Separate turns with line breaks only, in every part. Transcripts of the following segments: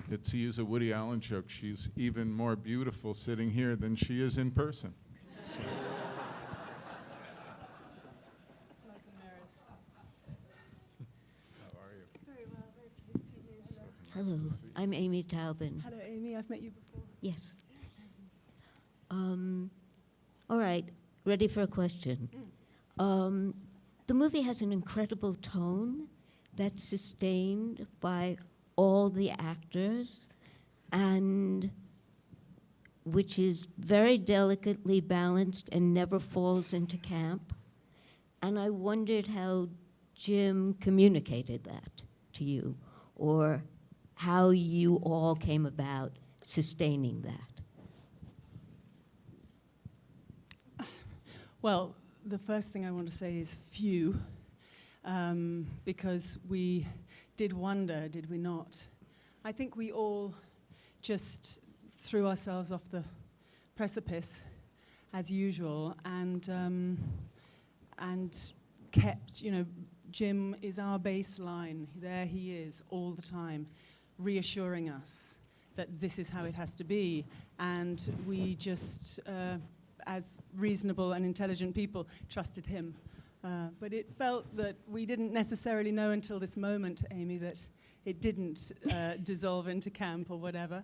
To use a Woody Allen joke, she's even more beautiful sitting here than she is in person. How are you?
Very well, very pleased to meet you.
Hello, I'm Amy Taubin.
Hello, Amy. I've met you before.
Yes. All right, ready for a question. The movie has an incredible tone that's sustained by all the actors and which is very delicately balanced and never falls into camp. And I wondered how Jim communicated that to you, or how you all came about sustaining that.
Well, the first thing I want to say is few, because we did wonder, did we not? I think we all just threw ourselves off the precipice, as usual, and kept, Jim is our baseline. There he is all the time, reassuring us that this is how it has to be. And we just, as reasonable and intelligent people, trusted him. But it felt that we didn't necessarily know until this moment, Amy, that it didn't dissolve into camp or whatever.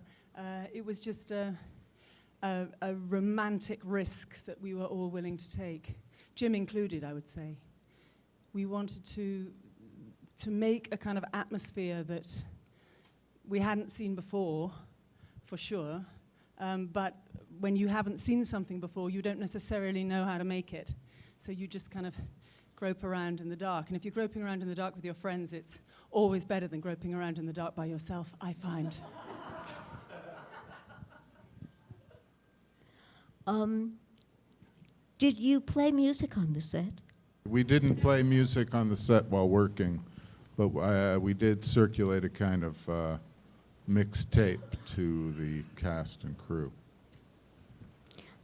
It was just a romantic risk that we were all willing to take, Jim included, I would say. We wanted to make a kind of atmosphere that we hadn't seen before, for sure, but when you haven't seen something before, you don't necessarily know how to make it. So you just kind of grope around in the dark. And if you're groping around in the dark with your friends, it's always better than groping around in the dark by yourself, I find.
Did you play music on the set?
We didn't play music on the set while working, but we did circulate a kind of mixed tape to the cast and crew.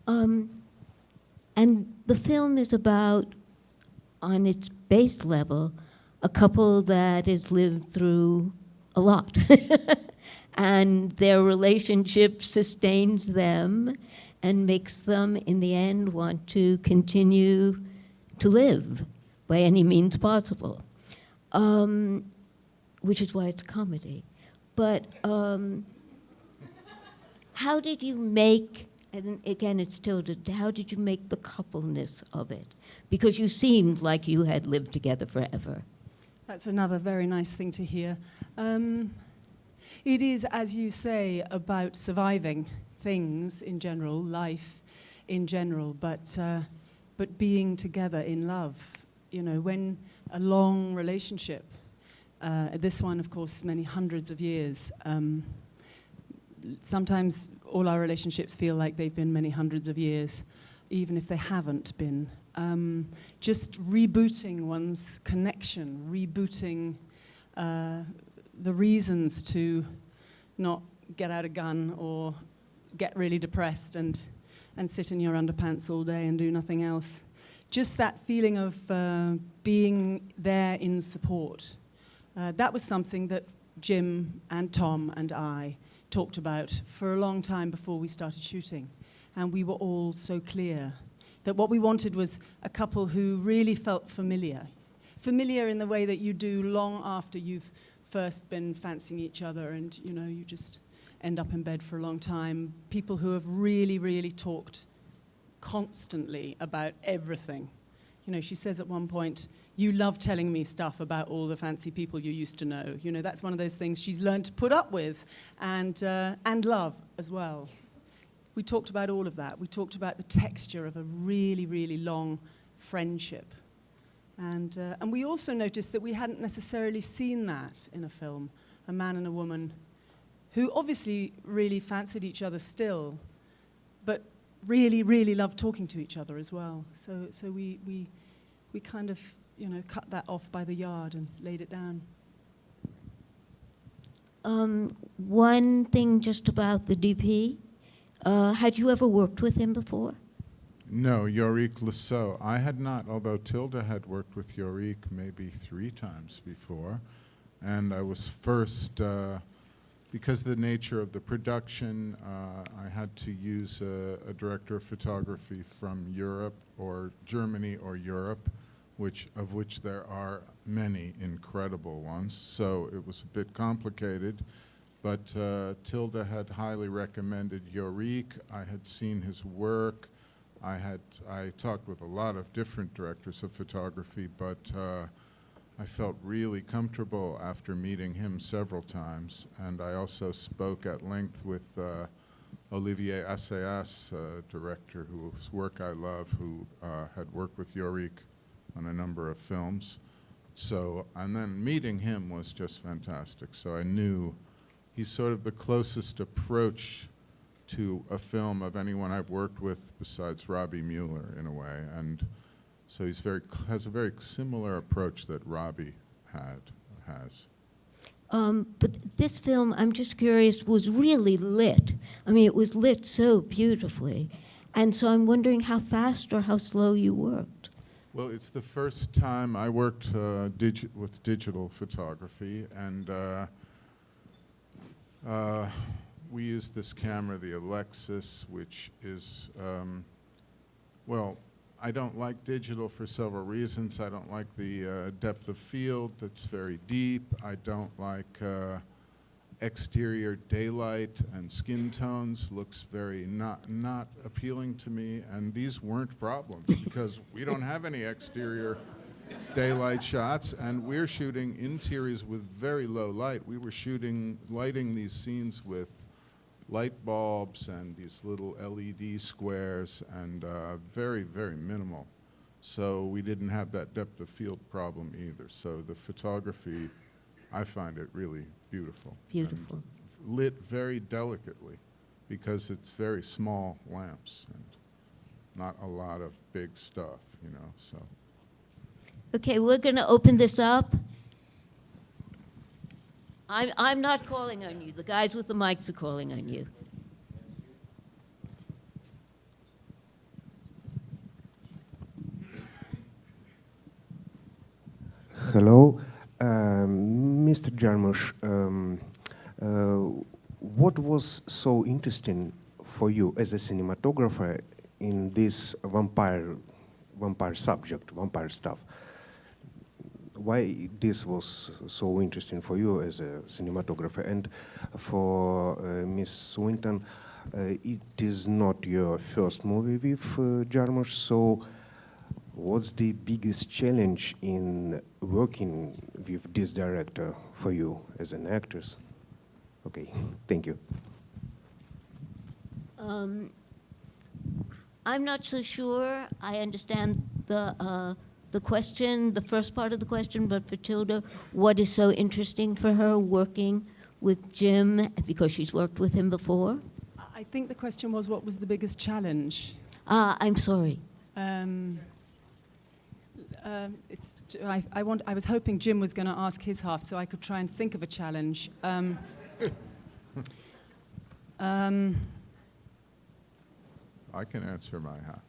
And the film is about, on its base level, a couple that has lived through a lot. And their relationship sustains them and makes them, in the end, want to continue to live by any means possible, which is why it's a comedy. But how did you make, and again it's Tilda, how did you make the coupleness of it? Because you seemed like you had lived together forever.
That's another very nice thing to hear. It is, as you say, about surviving things in general, life in general, but being together in love. When a long relationship, this one, of course, many hundreds of years, sometimes all our relationships feel like they've been many hundreds of years, even if they haven't been. Just rebooting one's connection, rebooting the reasons to not get out a gun or get really depressed and sit in your underpants all day and do nothing else. Just that feeling of being there in support. That was something that Jim and Tom and I talked about for a long time before we started shooting. And we were all so clear that what we wanted was a couple who really felt familiar. Familiar in the way that you do long after you've first been fancying each other and, you just end up in bed for a long time. People who have really, really talked constantly about everything. She says at one point, you love telling me stuff about all the fancy people you used to know. That's one of those things she's learned to put up with and love as well. We talked about all of that. We talked about the texture of a really, really long friendship. And we also noticed that we hadn't necessarily seen that in a film, a man and a woman who obviously really fancied each other still, but really, really loved talking to each other as well. So we kind of, cut that off by the yard and laid it down.
One thing just about the DP, had you ever worked with him before?
No, Yorick Lasso. I had not, although Tilda had worked with Yorick maybe 3 times before. And I was first because of the nature of the production, I had to use a director of photography from Europe or Germany or Europe, of which there are many incredible ones. So it was a bit complicated, but Tilda had highly recommended Yorick. I had seen his work. I talked with a lot of different directors of photography, but I felt really comfortable after meeting him several times, and I also spoke at length with Olivier Assayas, director whose work I love, who had worked with Yorick on a number of films. So, and then meeting him was just fantastic. So I knew he's sort of the closest approach to a film of anyone I've worked with besides Robbie Mueller in a way, and so he's has a very similar approach that Robbie has.
But this film, I'm just curious, was really lit. I mean, it was lit so beautifully. And so I'm wondering how fast or how slow you worked.
Well, it's the first time I worked with digital photography, and we used this camera, the Alexis, which is, well, I don't like digital for several reasons. I don't like the depth of field that's very deep. I don't like exterior daylight and skin tones. Looks very not appealing to me. And these weren't problems because we don't have any exterior daylight shots, and we're shooting interiors with very low light. We were lighting these scenes with light bulbs and these little LED squares, and very, very minimal. So we didn't have that depth of field problem either. So the photography, I find it really beautiful.
Beautiful.
And lit very delicately because it's very small lamps and not a lot of big stuff, you know, so.
Okay, we're going to open this up. I'm not calling on you. The guys with the mics are calling on you.
Hello, Mr. Jarmusch. What was so interesting for you as a cinematographer in this vampire subject, vampire stuff? Why this was so interesting for you as a cinematographer? And for Miss Swinton, it is not your first movie with Jarmusch, so what's the biggest challenge in working with this director for you as an actress? Okay, thank you.
I'm not so sure I understand the question, the first part of the question, but for Tilda, what is so interesting for her working with Jim, because she's worked with him before?
I think the question was, what was the biggest challenge?
I'm sorry.
I was hoping Jim was going to ask his half so I could try and think of a challenge.
I can answer my half.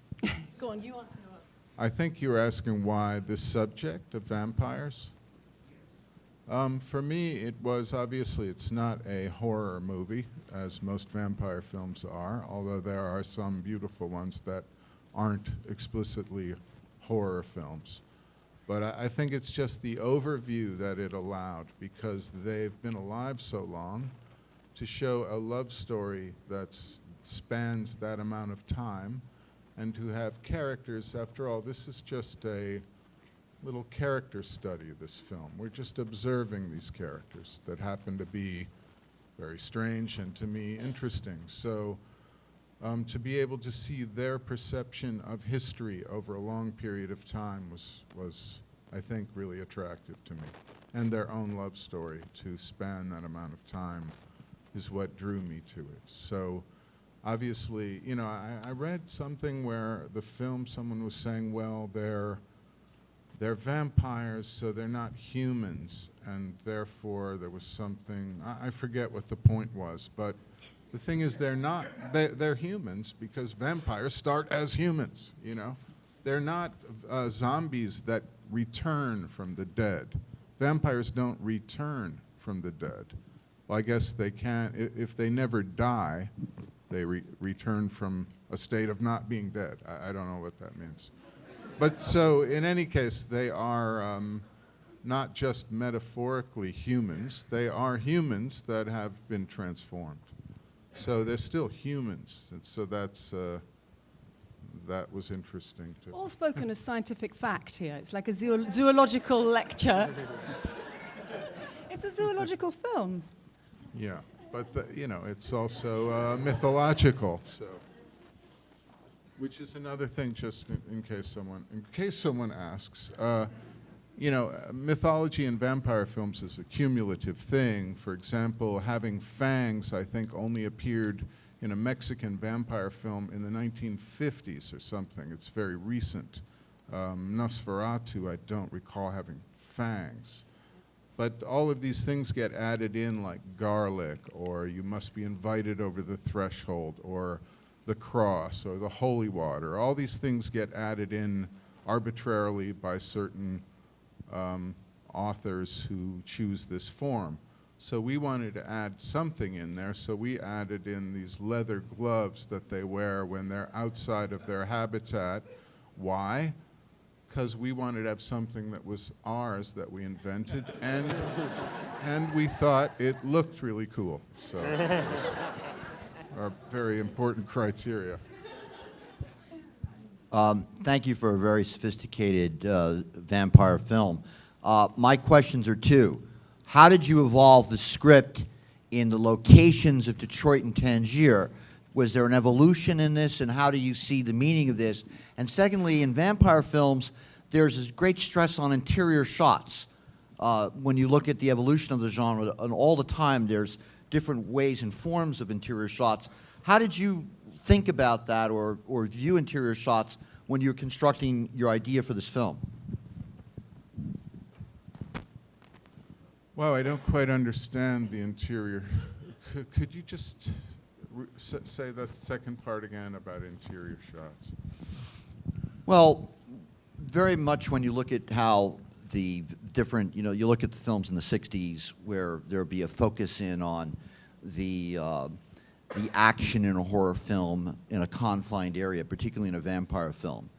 Go on, you answer.
I think you were asking why this subject of vampires. For me, it was obviously it's not a horror movie, as most vampire films are, although there are some beautiful ones that aren't explicitly horror films. But I think it's just the overview that it allowed, because they've been alive so long, to show a love story that spans that amount of time, and to have characters. After all, this is just a little character study, this film. We're just observing these characters that happen to be very strange and, to me, interesting. So to be able to see their perception of history over a long period of time was, I think, really attractive to me. And their own love story to span that amount of time is what drew me to it. So obviously, you know, I read something where the film, someone was saying, well, they're vampires, so they're not humans, and therefore there was something, I forget what the point was, but the thing is they're humans because vampires start as humans, you know? They're not zombies that return from the dead. Vampires don't return from the dead. well, I guess they can, if they never die, they return from a state of not being dead. I don't know what that means. But so in any case, they are not just metaphorically humans, they are humans that have been transformed. So they're still humans, and so that was interesting too.
All spoken as scientific fact here. It's like a zoological lecture. It's a zoological film.
Yeah, but it's also mythological. So, which is another thing, just in case someone asks. Mythology in vampire films is a cumulative thing. For example, having fangs, I think, only appeared in a Mexican vampire film in the 1950s or something. It's very recent. Nosferatu, I don't recall having fangs. But all of these things get added in, like garlic, or you must be invited over the threshold, or the cross, or the holy water. All these things get added in arbitrarily by certain authors who choose this form. So we wanted to add something in there, so we added in these leather gloves that they wear when they're outside of their habitat. Why? Because we wanted to have something that was ours that we invented, and we thought it looked really cool. So that was our very important criteria.
Thank you for a very sophisticated vampire film. My questions are two. How did you evolve the script in the locations of Detroit and Tangier? Was there an evolution in this, and how do you see the meaning of this? And secondly, in vampire films, there's this great stress on interior shots. When you look at the evolution of the genre, and all the time there's different ways and forms of interior shots. How did you think about that or view interior shots when you're constructing your idea for this film?
Well, I don't quite understand the interior. Could you just say the second part again about interior shots?
Well, very much when you look at how the different, you look at the films in the 60s where there'll be a focus in on the action in a horror film in a confined area, particularly in a vampire film.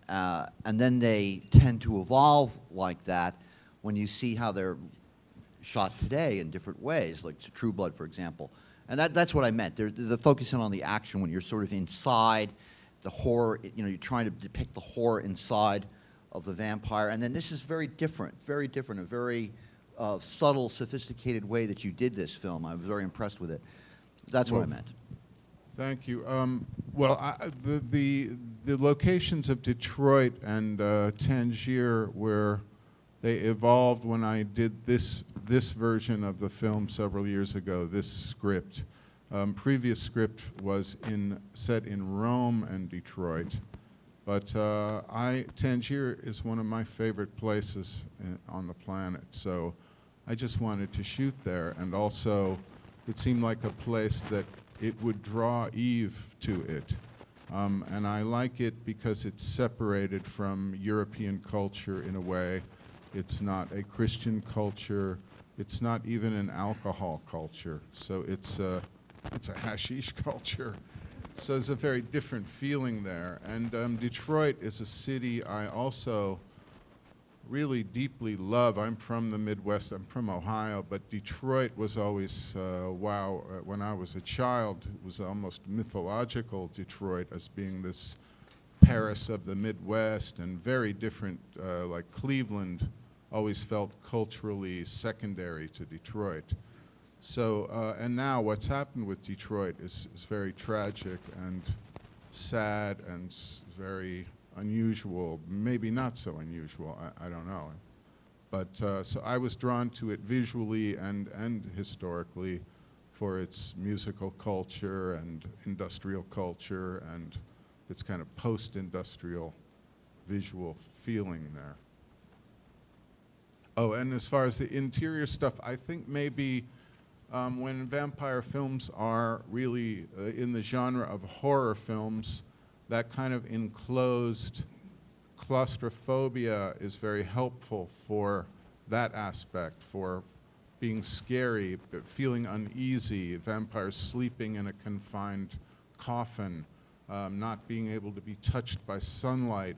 And then they tend to evolve like that when you see how they're shot today in different ways, like True Blood, for example. And that's what I meant. The focusing on the action when you're sort of inside the horror, you're trying to depict the horror inside of the vampire. And then this is very different, a very subtle, sophisticated way that you did this film. I was very impressed with it. That's what I meant.
Thank you. The locations of Detroit and Tangier were they evolved when I did this version of the film several years ago. This script, previous script was set in Rome and Detroit, but Tangier is one of my favorite places on the planet. So I just wanted to shoot there, and also it seemed like a place that it would draw Eve to it. And I like it because it's separated from European culture in a way. It's not a Christian culture. It's not even an alcohol culture. So it's a hashish culture. So there's a very different feeling there. And Detroit is a city I also really deeply love. I'm from the Midwest. I'm from Ohio, but Detroit was always, wow, when I was a child, it was almost mythological, Detroit, as being this Paris of the Midwest, and very different, like Cleveland always felt culturally secondary to Detroit. So, and now what's happened with Detroit is very tragic and sad and very unusual, maybe not so unusual, I don't know. But so I was drawn to it visually and historically for its musical culture and industrial culture and its kind of post-industrial visual feeling there. Oh, and as far as the interior stuff, I think maybe when vampire films are really in the genre of horror films, that kind of enclosed claustrophobia is very helpful for that aspect, for being scary, but feeling uneasy, vampires sleeping in a confined coffin, not being able to be touched by sunlight,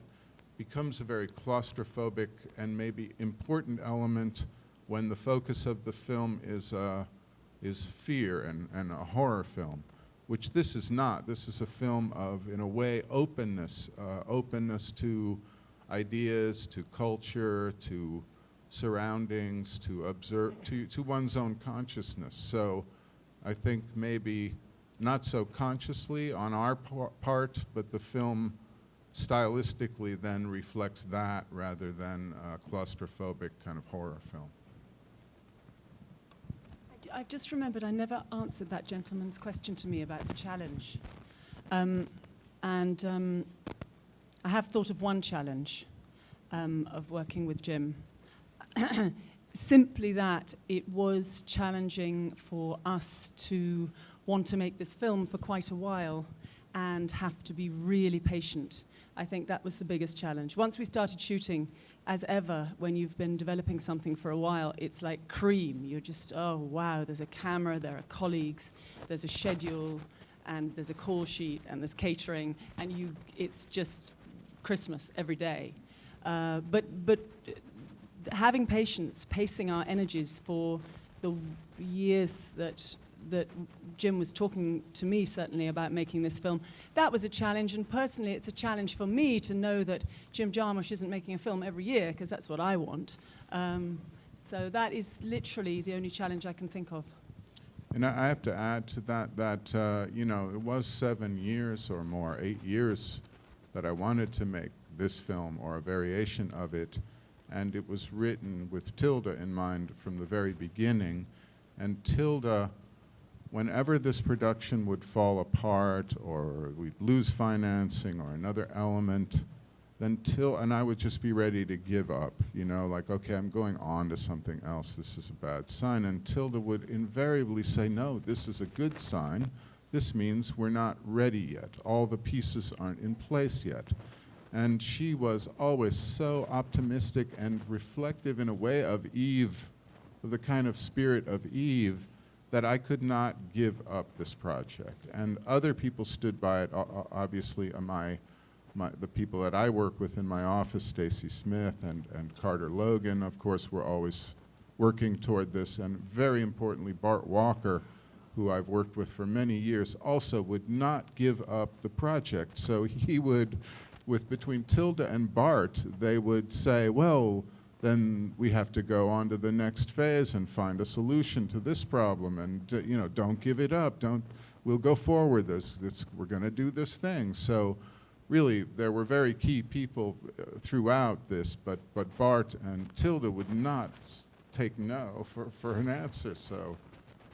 becomes a very claustrophobic and maybe important element when the focus of the film is fear and a horror film, which this is not. This is a film of, in a way, openness, openness to ideas, to culture, to surroundings, to observe, to one's own consciousness. So I think maybe not so consciously on our part, but the film stylistically then reflects that rather than a claustrophobic kind of horror film.
I've just remembered I never answered that gentleman's question to me about the challenge. I have thought of one challenge of working with Jim. Simply that it was challenging for us to want to make this film for quite a while and have to be really patient. I think that was the biggest challenge. Once we started shooting, as ever, when you've been developing something for a while, it's like cream. You're just, oh, wow, there's a camera, there are colleagues, there's a schedule, and there's a call sheet, and there's catering, and it's just Christmas every day. But having patience, pacing our energies for the years that Jim was talking to me certainly about making this film, that was a challenge, and personally it's a challenge for me to know that Jim Jarmusch isn't making a film every year, because that's what I want. So that is literally the only challenge I can think of.
And I have to add to that you know, it was 7 years or more, 8 years that I wanted to make this film or a variation of it, and it was written with Tilda in mind from the very beginning. And Tilda, whenever this production would fall apart or we'd lose financing or another element, then and I would just be ready to give up, you know, like, okay, I'm going on to something else, this is a bad sign. And Tilda would invariably say, no, this is a good sign. This means we're not ready yet. All the pieces aren't in place yet. And she was always so optimistic and reflective in a way of Eve, of the kind of spirit of Eve, that I could not give up this project. And other people stood by it, obviously the people that I work with in my office, Stacy Smith and Carter Logan, of course, were always working toward this. And very importantly, Bart Walker, who I've worked with for many years, also would not give up the project. So he would, between Tilda and Bart, they would say, well, then we have to go on to the next phase and find a solution to this problem, and you know, don't give it up. We'll go forward. We're going to do this thing. So, really, there were very key people throughout this, but Bart and Tilda would not take no for an answer. So,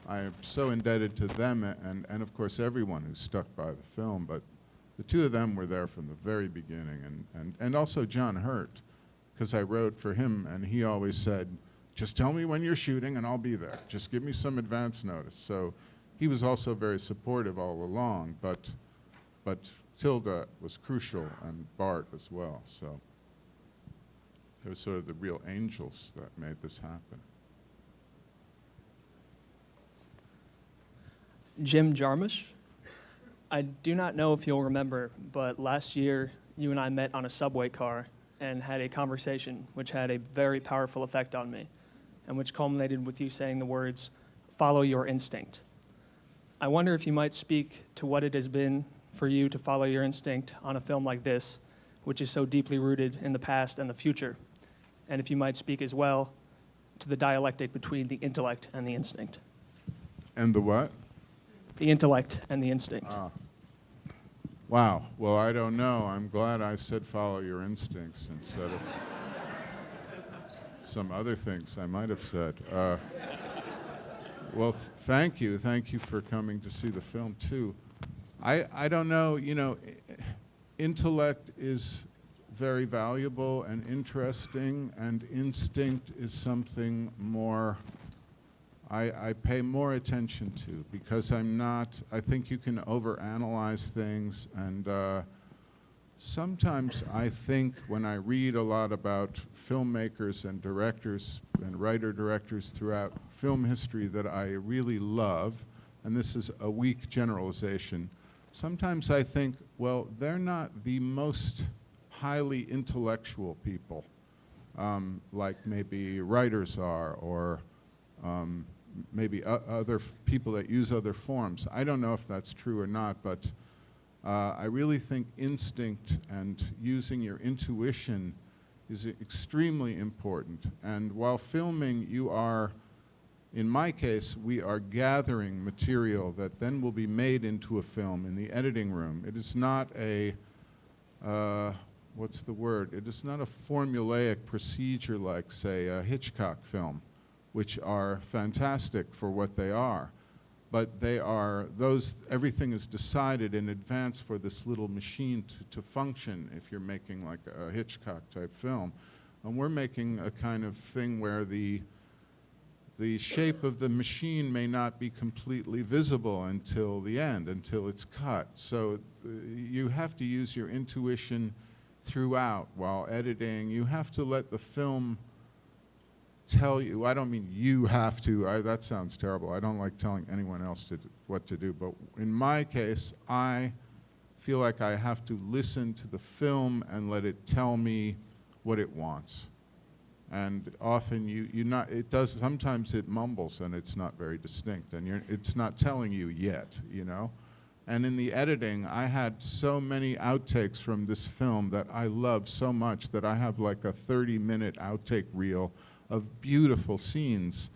I am so indebted to them, and of course everyone who stuck by the film. But the two of them were there from the very beginning, and also John Hurt, because I wrote for him, and he always said, just tell me when you're shooting and I'll be there. Just give me some advance notice. So he was also very supportive all along, but Tilda was crucial, and Bart as well. So it was sort of the real angels that made this happen.
Jim Jarmusch. I do not know if you'll remember, but last year you and I met on a subway car and had a conversation which had a very powerful effect on me, and which culminated with you saying the words, "Follow your instinct." I wonder if you might speak to what it has been for you to follow your instinct on a film like this, which is so deeply rooted in the past and the future, and if you might speak as well to the dialectic between the intellect and the instinct.
And the what?
The intellect and the instinct.
Wow. Well, I don't know. I'm glad I said follow your instincts instead of some other things I might have said. Well, thank you. Thank you for coming to see the film, too. I don't know, you know, intellect is very valuable and interesting, and instinct is something more I pay more attention to, because I think you can overanalyze things, and sometimes I think when I read a lot about filmmakers and directors and writer-directors throughout film history that I really love, and this is a weak generalization, sometimes I think, well, they're not the most highly intellectual people, like maybe writers are, or maybe other people that use other forms. I don't know if that's true or not, but I really think instinct and using your intuition is extremely important. And while filming, you are, in my case, we are gathering material that then will be made into a film in the editing room. It is not a, what's the word? It is not a formulaic procedure like, say, a Hitchcock film, which are fantastic for what they are. But they are, everything is decided in advance for this little machine to function if you're making like a Hitchcock type film. And we're making a kind of thing where the shape of the machine may not be completely visible until the end, until it's cut. So you have to use your intuition throughout while editing. You have to let the film tell you. I don't mean you have to, that sounds terrible. I don't like telling anyone else what to do, but in my case, I feel like I have to listen to the film and let it tell me what it wants. And often sometimes it mumbles and it's not very distinct, and it's not telling you yet, you know? And in the editing, I had so many outtakes from this film that I love so much that I have like a 30-minute outtake reel of beautiful scenes,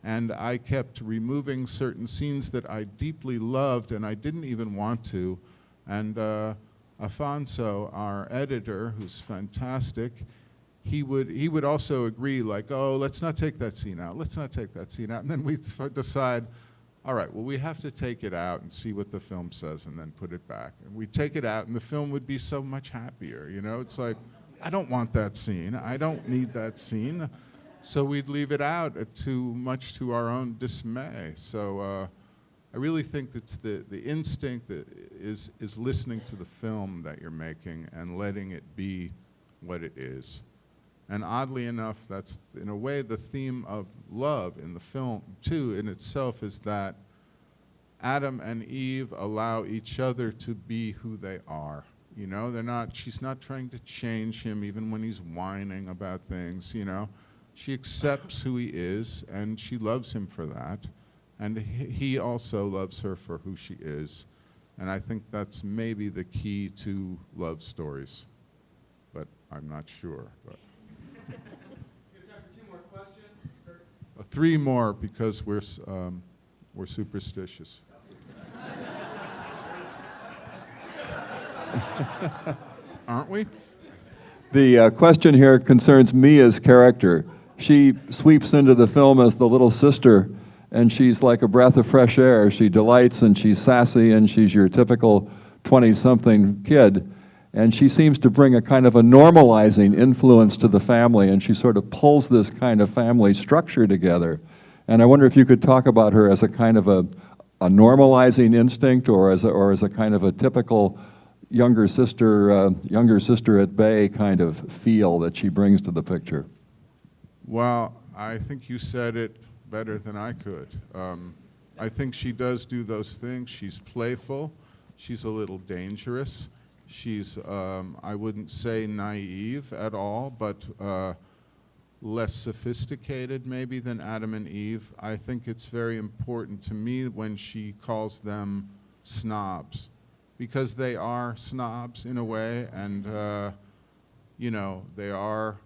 and I kept removing certain scenes that I deeply loved and I didn't even want to, and Afonso, our editor, who's fantastic, he would also agree, like, oh, let's not take that scene out, let's not take that scene out, and then we'd decide, all right, well, we have to take it out and see what the film says and then put it back. And we'd take it out and the film would be so much happier, you know? It's like, I don't want that scene, I don't need that scene. So we'd leave it out much to our own dismay. So I really think it's the instinct that is listening to the film that you're making and letting it be what it is. And oddly enough, that's in a way the theme of love in the film too in itself, is that Adam and Eve allow each other to be who they are. You know, she's not trying to change him even when he's whining about things, you know. She accepts who he is, and she loves him for that. And he also loves her for who she is. And I think that's maybe the key to love stories. But I'm not sure. But.
We have time for 2 more questions.
3 more, because we're superstitious. Aren't we?
The question here concerns Mia's character. She sweeps into the film as the little sister, and she's like a breath of fresh air. She delights, and she's sassy, and she's your typical 20-something kid. And she seems to bring a kind of a normalizing influence to the family, and she sort of pulls this kind of family structure together. And I wonder if you could talk about her as a kind of a normalizing instinct, or as a kind of a typical younger sister at bay kind of feel that she brings to the picture.
Well, I think you said it better than I could. I think she does do those things. She's playful. She's a little dangerous. She's, I wouldn't say naive at all, but less sophisticated maybe than Adam and Eve. I think it's very important to me when she calls them snobs, because they are snobs in a way, and you know, they are.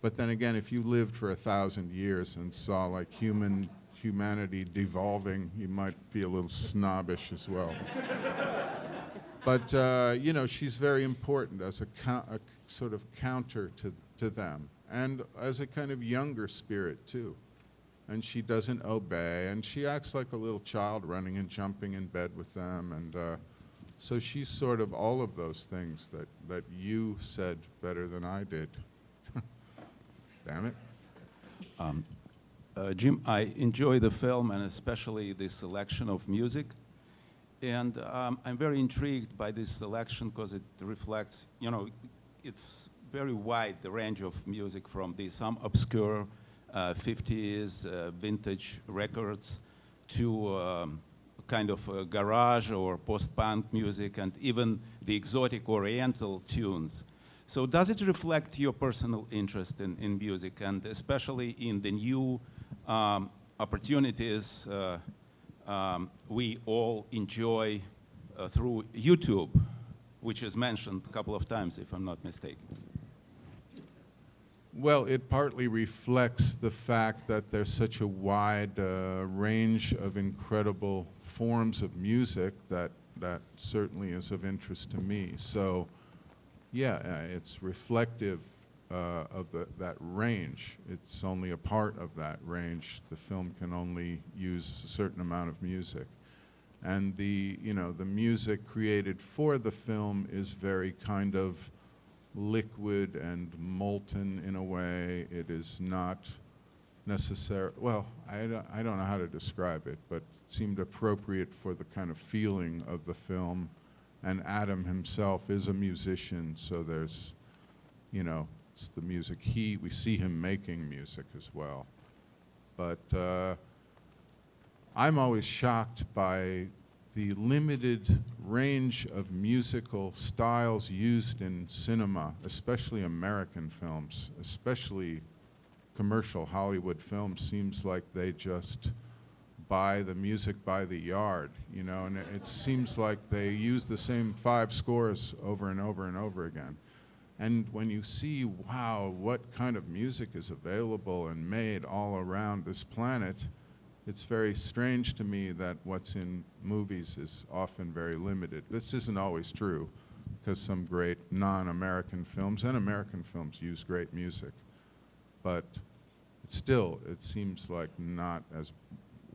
But then again, if you lived for 1,000 years and saw like humanity devolving, you might be a little snobbish as well. But you know, she's very important as a sort of counter to them, and as a kind of younger spirit too. And she doesn't obey, and she acts like a little child running and jumping in bed with them, and so she's sort of all of those things that you said better than I did. Damn it.
Jim, I enjoy the film, and especially the selection of music. And I'm very intrigued by this selection because it reflects, you know, it's very wide, the range of music, from some obscure 50s vintage records to kind of garage or post-punk music and even the exotic oriental tunes. So does it reflect your personal interest in music, and especially in the new opportunities we all enjoy through YouTube, which is mentioned a couple of times, if I'm not mistaken?
Well, it partly reflects the fact that there's such a wide range of incredible forms of music that certainly is of interest to me. So, yeah, it's reflective of that range. It's only a part of that range. The film can only use a certain amount of music. And the music created for the film is very kind of liquid and molten in a way. It is not necessary. Well, I don't know how to describe it, but it seemed appropriate for the kind of feeling of the film. And Adam himself is a musician, so there's, it's the music. We see him making music as well. But I'm always shocked by the limited range of musical styles used in cinema, especially American films, especially commercial Hollywood films. Seems like they just buy the music by the yard, and it seems like they use the same 5 scores over and over and over again. And when you see, wow, what kind of music is available and made all around this planet, it's very strange to me that what's in movies is often very limited. This isn't always true, because some great non-American films and American films use great music. But still, it seems like not as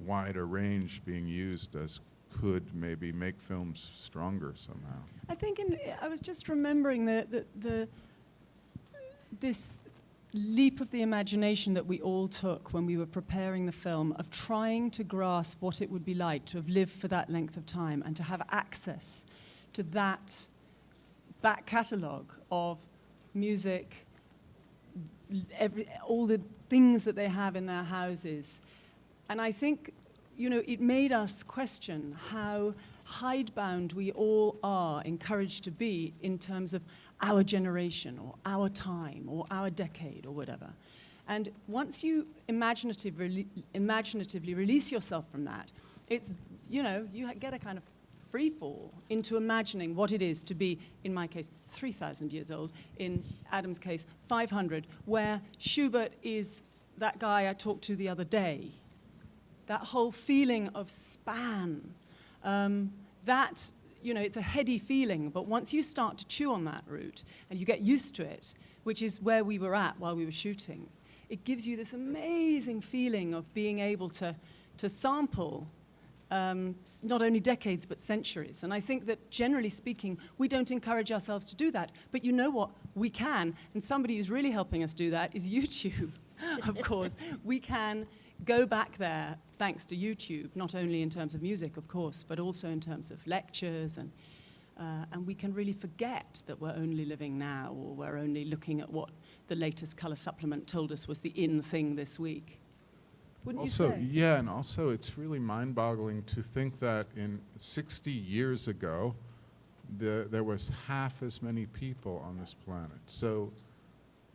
wide a range being used as could maybe make films stronger somehow.
I think I was just remembering this leap of the imagination that we all took when we were preparing the film, of trying to grasp what it would be like to have lived for that length of time and to have access to that back catalogue of music, all the things that they have in their houses. And I think, it made us question how hidebound we all are encouraged to be in terms of our generation or our time or our decade or whatever. And once you imaginatively release yourself from that, it's, you get a kind of free fall into imagining what it is to be, in my case, 3,000 years old, in Adam's case, 500, where Schubert is that guy I talked to the other day. That whole feeling of span, it's a heady feeling, but once you start to chew on that route and you get used to it, which is where we were at while we were shooting, it gives you this amazing feeling of being able to sample not only decades but centuries. And I think that generally speaking, we don't encourage ourselves to do that. But you know what? We can. And somebody who's really helping us do that is YouTube, of course. We can go back there thanks to YouTube, not only in terms of music, of course, but also in terms of lectures, and we can really forget that we're only living now, or we're only looking at what the latest color supplement told us was the in thing this week. Wouldn't you say?
Yeah, and also it's really mind-boggling to think that in 60 years ago, there was half as many people on this planet. So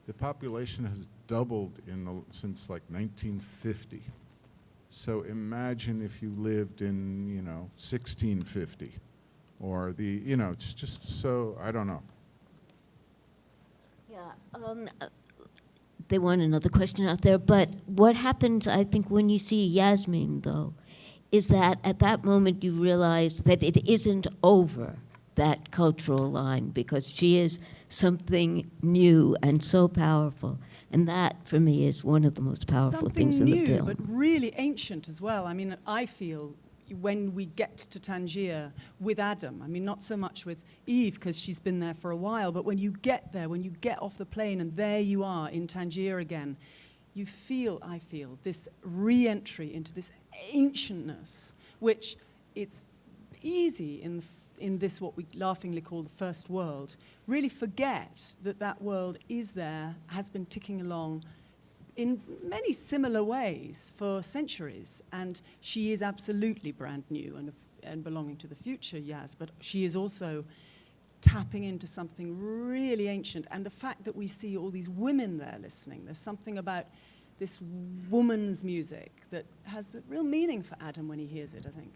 the population has doubled since like 1950. So imagine if you lived in, 1650, or it's just so, I don't know.
Yeah, they want another question out there, but what happens, I think, when you see Yasmin, though, is that at that moment you realize that it isn't over, that cultural line, because she is something new and so powerful. And that, for me, is one of the most powerful things in the film.
Something new, but really ancient as well. I mean, I feel when we get to Tangier with Adam, I mean, not so much with Eve, because she's been there for a while, but when you get there, when you get off the plane and there you are in Tangier again, I feel, this re-entry into this ancientness, which it's easy in this, what we laughingly call the first world, really forget that world is there, has been ticking along in many similar ways for centuries. And she is absolutely brand new and belonging to the future, yes, but she is also tapping into something really ancient. And the fact that we see all these women there listening, there's something about this woman's music that has a real meaning for Adam when he hears it, I think.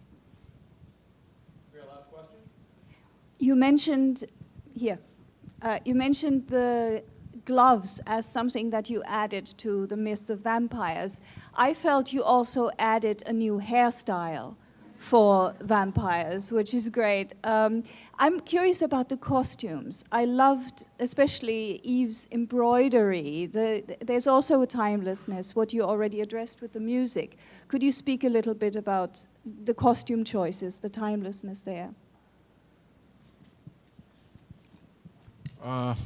Is there a last question?
You mentioned you mentioned the gloves as something that you added to the myth of vampires. I felt you also added a new hairstyle for vampires, which is great. I'm curious about the costumes. I loved especially Eve's embroidery. There's also a timelessness, what you already addressed with the music. Could you speak a little bit about the costume choices, the timelessness there?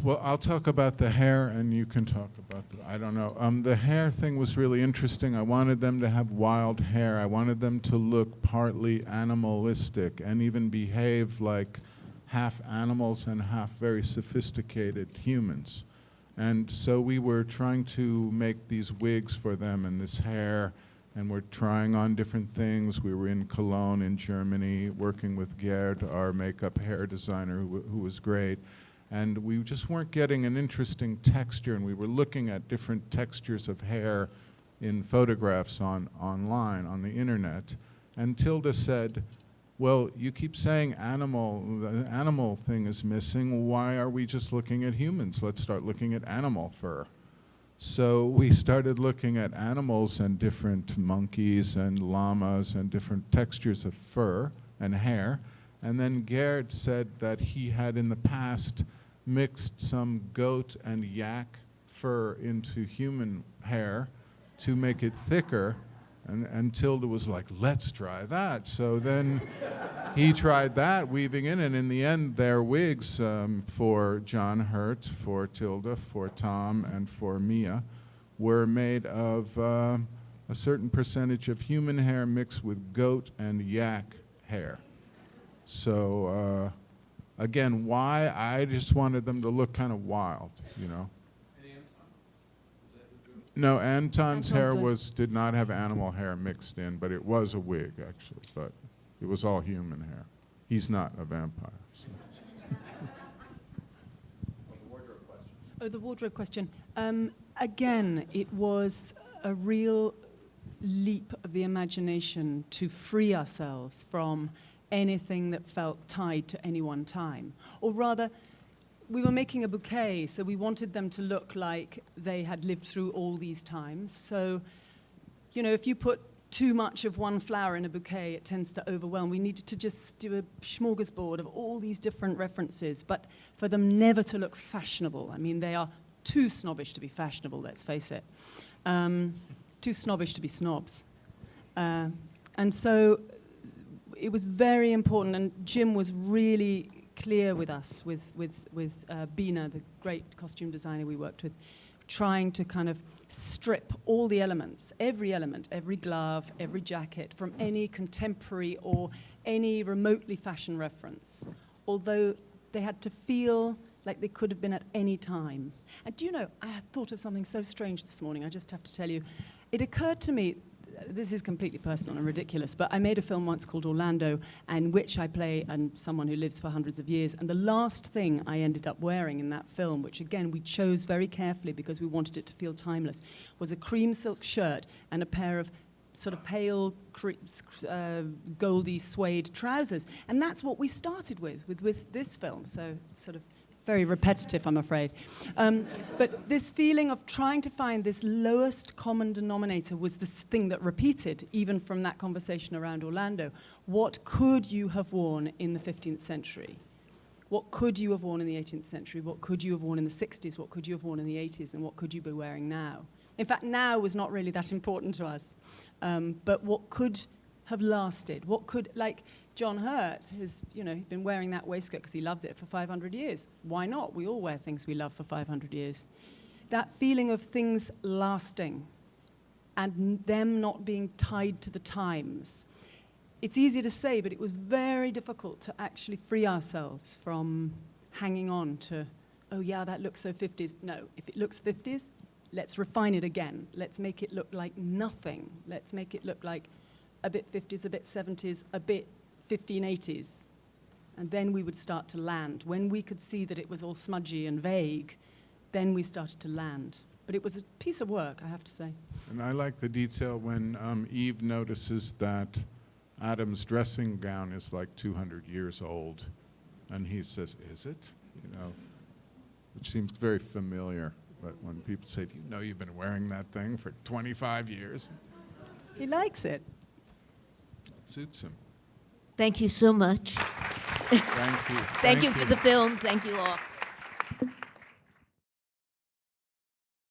Well, I'll talk about the hair, and you can talk about I don't know. The hair thing was really interesting. I wanted them to have wild hair. I wanted them to look partly animalistic and even behave like half animals and half very sophisticated humans. And so we were trying to make these wigs for them and this hair, and we're trying on different things. We were in Cologne in Germany working with Gerd, our makeup hair designer, who was great. And we just weren't getting an interesting texture, and we were looking at different textures of hair in photographs online, on the internet. And Tilda said, well, you keep saying animal, the animal thing is missing. Why are we just looking at humans? Let's start looking at animal fur. So we started looking at animals and different monkeys and llamas and different textures of fur and hair. And then Gerd said that he had in the past mixed some goat and yak fur into human hair to make it thicker. And Tilda was like, let's try that. So then he tried that, weaving in, and in the end, their wigs for John Hurt, for Tilda, for Tom, and for Mia were made of a certain percentage of human hair mixed with goat and yak hair. So again, why? I just wanted them to look kind of wild, you know. No, Anton's hair did not have animal hair mixed in, but it was a wig, actually. But it was all human hair. He's not a vampire. So.
Oh, the wardrobe question. Again, it was a real leap of the imagination to free ourselves from anything that felt tied to any one time. Or rather, we were making a bouquet, so we wanted them to look like they had lived through all these times. So, you know, if you put too much of one flower in a bouquet, it tends to overwhelm. We needed to just do a smorgasbord of all these different references, but for them never to look fashionable. I mean, they are too snobbish to be fashionable, let's face it. Too snobbish to be snobs. And so it was very important, and Jim was really clear with us, with Bina, the great costume designer we worked with, trying to kind of strip all the elements, every glove, every jacket, from any contemporary or any remotely fashion reference, although they had to feel like they could have been at any time. And do you know, I had thought of something so strange this morning, I just have to tell you. It occurred to me, this is completely personal and ridiculous, but I made a film once called Orlando, in which I play someone who lives for hundreds of years. And the last thing I ended up wearing in that film, which again we chose very carefully because we wanted it to feel timeless, was a cream silk shirt and a pair of sort of pale goldy suede trousers. And that's what we started with this film. So sort of very repetitive, I'm afraid. But this feeling of trying to find this lowest common denominator was this thing that repeated, even from that conversation around Orlando. What could you have worn in the 15th century? What could you have worn in the 18th century? What could you have worn in the 60s? What could you have worn in the 80s? And what could you be wearing now? In fact, now was not really that important to us. But what could have lasted? What could, like, John Hurt has, you know, he's been wearing that waistcoat because he loves it for 500 years. Why not? We all wear things we love for 500 years. That feeling of things lasting and them not being tied to the times. It's easy to say, but it was very difficult to actually free ourselves from hanging on to, oh yeah, that looks so 50s. No, if it looks 50s, let's refine it again. Let's make it look like nothing. Let's make it look like a bit 50s, a bit 70s, a bit 1580s. And then we would start to land. When we could see that it was all smudgy and vague, then we started to land. But it was a piece of work, I have to say.
And I like the detail when Eve notices that Adam's dressing gown is like 200 years old. And he says, is it? You know, which seems very familiar. But when people say, do you know you've been wearing that thing for 25 years?
He likes it.
It suits him.
Thank you so much.
Thank you.
Thank you for the film. Thank you all.